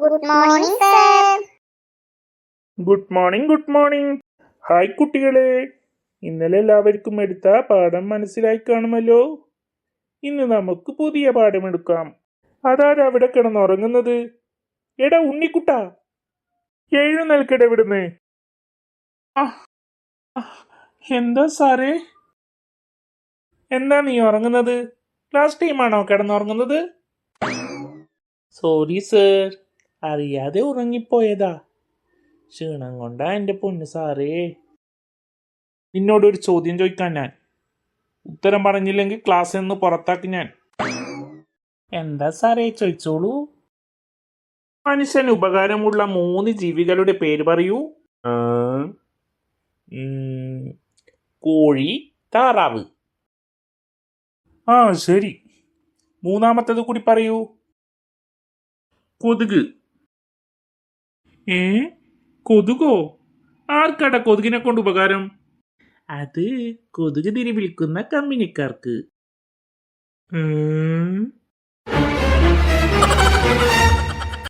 Good morning sir. Good morning good morning. Hi കുട്ടികളെ, ഇന്നലെ എല്ലാവർക്കും എടുത്ത പാഠം മനസ്സിലായി കാണുമല്ലോ. ഇന്ന് നമുക്ക് പുതിയ പാഠം എടുക്കാം. അതാരാ അവിടെ കിടന്നുറങ്ങുന്നത്? എടാ ഉണ്ണിക്കുട്ടാ, എഴുന്നേൽക്കട ഇവിടുന്ന്. എന്താ സാറേ? എന്താ നീ ഉറങ്ങുന്നത്? ക്ലാസ് ടൈമാണോ കിടന്നുറങ്ങുന്നത്? സോറി സർ, അറിയാതെ ഉറങ്ങിപ്പോയതാ. ക്ഷീണം കൊണ്ടാ എൻ്റെ പൊന്ന് സാറേ. നിന്നോടൊരു ചോദ്യം ചോദിക്കാൻ ഞാൻ. ഉത്തരം പറഞ്ഞില്ലെങ്കിൽ ക്ലാസ്സിൽ നിന്ന് പുറത്താക്കി ഞാൻ. എന്താ സാറേ, ചോദിച്ചോളൂ. മനുഷ്യന് ഉപകാരമുള്ള 3 ജീവികളുടെ പേര് പറയൂ. കോഴി, താറാവ്. ആ ശരി, മൂന്നാമത്തേത് കൂടി പറയൂ. കൊതുക്. കൊതുകോ? ആർക്കട കൊതുകിനെ കൊണ്ട് ഉപകാരം? അത് കൊതുക് തിരി വിൽക്കുന്ന കമ്പനിക്കാർക്ക്.